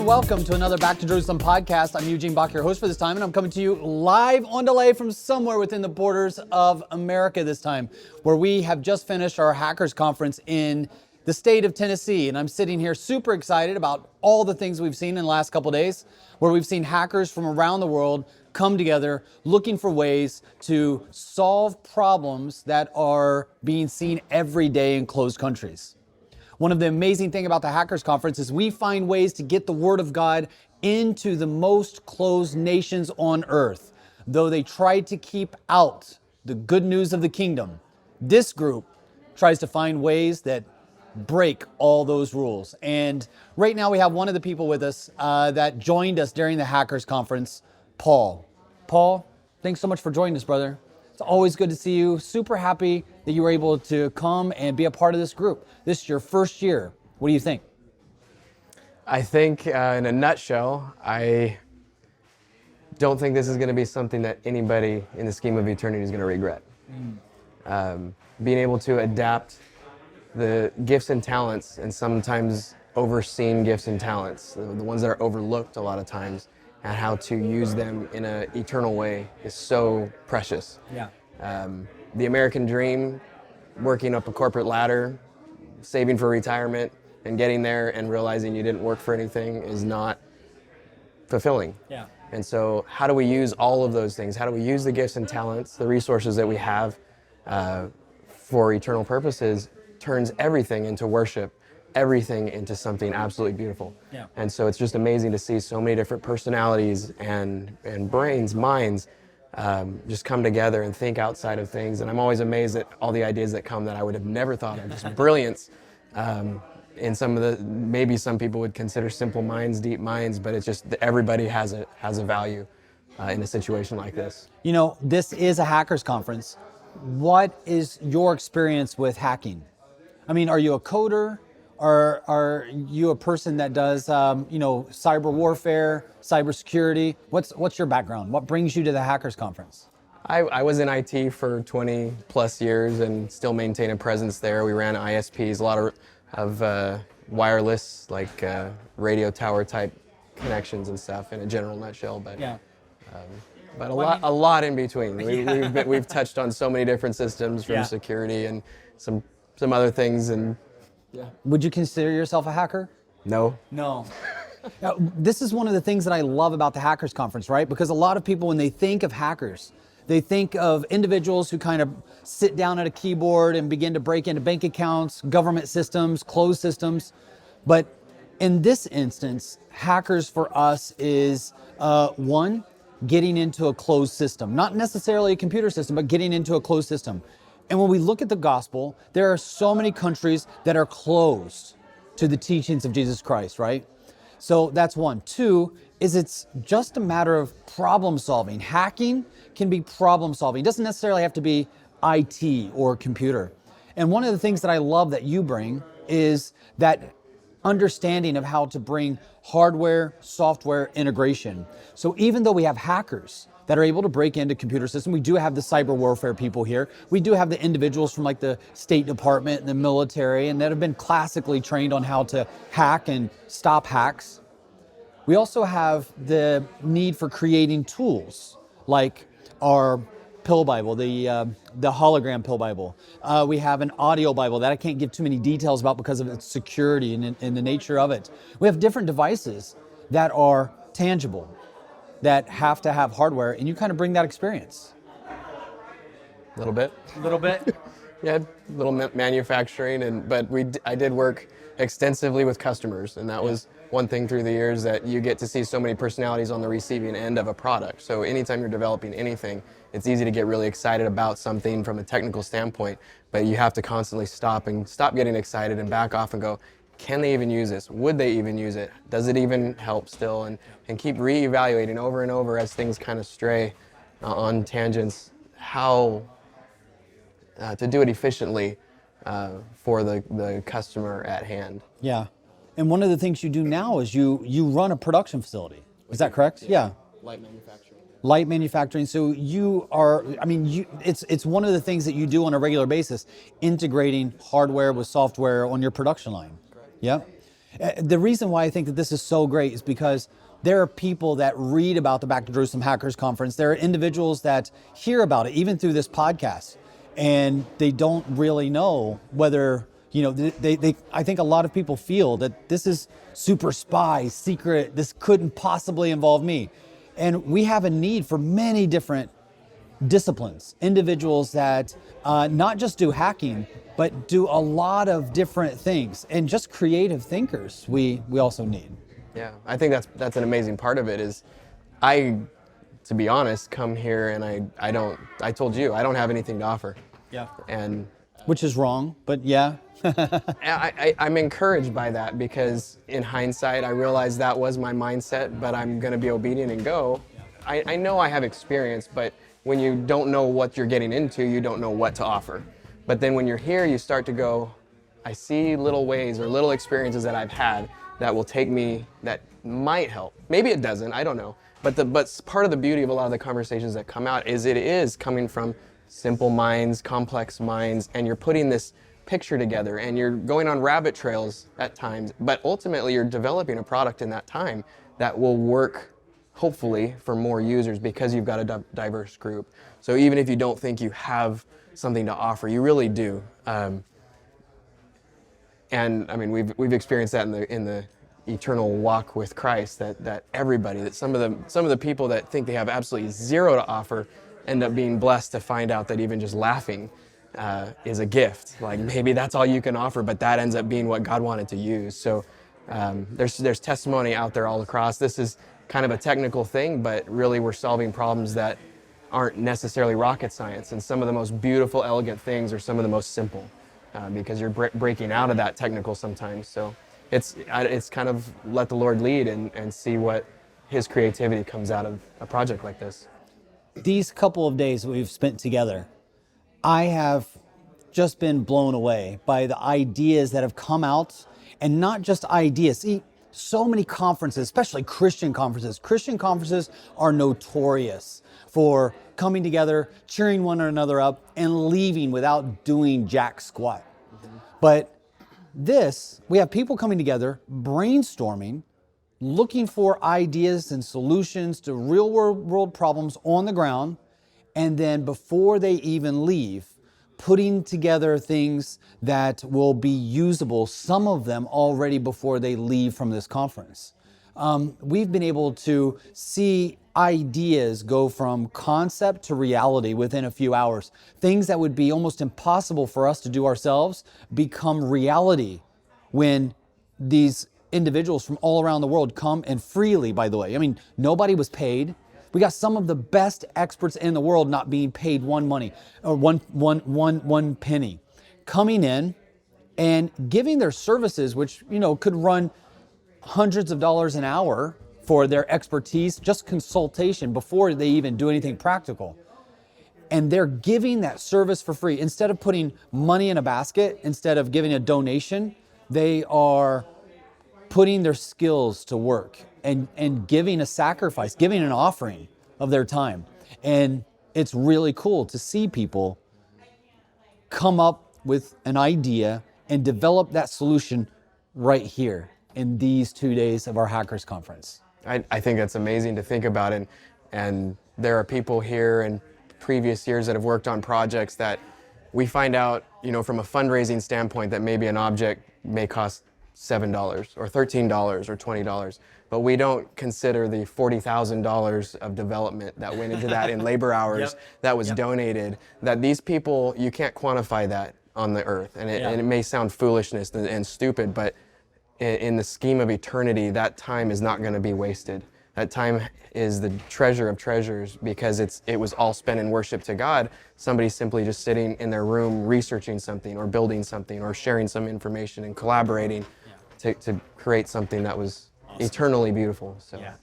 welcome to another Back to Jerusalem podcast. I'm Eugene Bach, your host for this time, and I'm coming to you live on delay from somewhere within the borders of America this time, where we have just finished our Hackers Conference in the state of Tennessee. And I'm sitting here super excited about all the things we've seen in the last couple days, where we've seen hackers from around the world come together looking for ways to solve problems that are being seen every day in closed countries. One of the amazing things about the Hackers Conference is we find ways to get the Word of God into the most closed nations on earth. Though they tried to keep out the good news of the kingdom, this group tries to find ways that break all those rules. And right now we have one of the people with us that joined us during the Hackers Conference, Paul. Paul, thanks so much for joining us, brother. It's always good to see you. Super happy that you were able to come and be a part of this group. This is your first year. What do you think? I think in a nutshell, I don't think this is going to be something that anybody in the scheme of eternity is going to regret. Being able to adapt the gifts and talents, and sometimes overseen gifts and talents, the ones that are overlooked a lot of times, and how to use them in an eternal way is so precious. Yeah. The American dream, working up a corporate ladder, saving for retirement, and getting there and realizing you didn't work for anything is not fulfilling. Yeah. And so how do we use all of those things? How do we use the gifts and talents, the resources that we have for eternal purposes, turns everything into worship, everything into something absolutely beautiful. Yeah. And so it's just amazing to see so many different personalities and brains, minds, just come together and think outside of things. And I'm always amazed at all the ideas that come that I would have never thought of, just brilliance. In some of the, maybe some people would consider simple minds, deep minds, but it's just that everybody has a value in a situation like this. You know, this is a Hackers Conference. What is your experience with hacking? I mean, are you a coder? Are you a person that does, cyber warfare, cybersecurity? What's your background? What brings you to the Hackers Conference? I was in IT for 20 plus years and still maintain a presence there. We ran ISPs, a lot of wireless, like radio tower type connections and stuff in a general nutshell. But yeah. But a lot in between. We've touched on so many different systems, from security and some other things. And yeah. Would you consider yourself a hacker? No. No. Now, this is one of the things that I love about the Hackers Conference, right? Because a lot of people, when they think of hackers, they think of individuals who kind of sit down at a keyboard and begin to break into bank accounts, government systems, closed systems. But in this instance, hackers for us is one, getting into a closed system. Not necessarily a computer system, but getting into a closed system. And when we look at the gospel, there are so many countries that are closed to the teachings of Jesus Christ, right? So that's one. Two is it's just a matter of problem solving. Hacking can be problem solving. It doesn't necessarily have to be IT or computer. And one of the things that I love that you bring is that understanding of how to bring hardware, software integration. So even though we have hackers that are able to break into computer systems, we do have the cyber warfare people here. We do have the individuals from like the State Department and the military, and that have been classically trained on how to hack and stop hacks. We also have the need for creating tools like our pill Bible, the hologram pill Bible. We have an audio Bible that I can't give too many details about because of its security and the nature of it. We have different devices that are tangible, that have to have hardware, and you kind of bring that experience. A little bit. A little bit? Yeah, little manufacturing, but I did work extensively with customers, and that was one thing through the years, that you get to see so many personalities on the receiving end of a product. So anytime you're developing anything, it's easy to get really excited about something from a technical standpoint, but you have to constantly stop getting excited and back off and go, can they even use this? Would they even use it? Does it even help still? And keep reevaluating over and over as things kind of stray on tangents, how to do it efficiently for the customer at hand. Yeah. And one of the things you do now is you run a production facility. Is that correct? Yeah. Light manufacturing. Light manufacturing. So you are, it's one of the things that you do on a regular basis, integrating hardware with software on your production line. Correct. Yeah. The reason why I think that this is so great is because there are people that read about the Back to Jerusalem Hackers Conference. There are individuals that hear about it, even through this podcast, and they don't really know whether, I think a lot of people feel that this is super spy, secret, this couldn't possibly involve me. And we have a need for many different disciplines, individuals that not just do hacking, but do a lot of different things, and just creative thinkers we also need. Yeah, I think that's an amazing part of it is to be honest, come here and I told you, I don't have anything to offer. Yeah. And which is wrong, but yeah. I'm encouraged by that because in hindsight, I realized that was my mindset, but I'm going to be obedient and go. I know I have experience, but when you don't know what you're getting into, you don't know what to offer. But then when you're here, you start to go, I see little ways or little experiences that I've had that will take me, that might help. Maybe it doesn't, I don't know. But part of the beauty of a lot of the conversations that come out is it is coming from simple minds, complex minds, and you're putting this picture together and you're going on rabbit trails at times, but ultimately you're developing a product in that time that will work hopefully for more users because you've got a diverse group. So even if you don't think you have something to offer, you really do. And I mean, we've experienced that in the eternal walk with Christ, that everybody, that some of the people that think they have absolutely zero to offer end up being blessed to find out that even just laughing is a gift. Like maybe that's all you can offer, but that ends up being what God wanted to use. So there's testimony out there all across. This is kind of a technical thing, but really we're solving problems that aren't necessarily rocket science. And some of the most beautiful, elegant things are some of the most simple because you're breaking out of that technical sometimes. So it's kind of let the Lord lead and see what His creativity comes out of a project like this. These couple of days we've spent together, I have just been blown away by the ideas that have come out, and not just ideas. See, so many conferences, especially Christian conferences are notorious for coming together, cheering one another up, and leaving without doing jack squat. But we have people coming together, brainstorming, looking for ideas and solutions to real world problems on the ground, and then before they even leave, putting together things that will be usable, some of them already before they leave from this conference. We've been able to see ideas go from concept to reality within a few hours. Things that would be almost impossible for us to do ourselves become reality when these individuals from all around the world come, and freely, by the way. I mean, nobody was paid. We got some of the best experts in the world not being paid one penny, coming in and giving their services, which, could run hundreds of dollars an hour for their expertise, just consultation before they even do anything practical. And they're giving that service for free. Instead of putting money in a basket, instead of giving a donation, they are putting their skills to work and giving a sacrifice, giving an offering of their time. And it's really cool to see people come up with an idea and develop that solution right here in these 2 days of our Hackers Conference. I think that's amazing to think about, and there are people here in previous years that have worked on projects that we find out, from a fundraising standpoint, that maybe an object may cost $7 or $13 or $20, but we don't consider the $40,000 of development that went into that in labor hours that was donated. That these people, you can't quantify that on the earth, and it may sound foolishness and stupid, but in the scheme of eternity, that time is not going to be wasted. That time is the treasure of treasures because it was all spent in worship to God. Somebody simply just sitting in their room researching something or building something or sharing some information and collaborating to create something that was eternally beautiful. So. Yeah.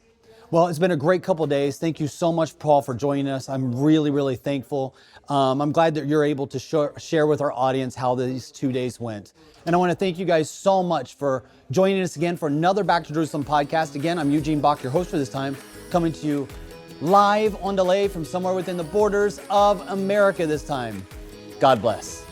Well, it's been a great couple of days. Thank you so much, Paul, for joining us. I'm really, really thankful. I'm glad that you're able to share with our audience how these 2 days went. And I want to thank you guys so much for joining us again for another Back to Jerusalem podcast. Again, I'm Eugene Bach, your host for this time, coming to you live on delay from somewhere within the borders of America this time. God bless.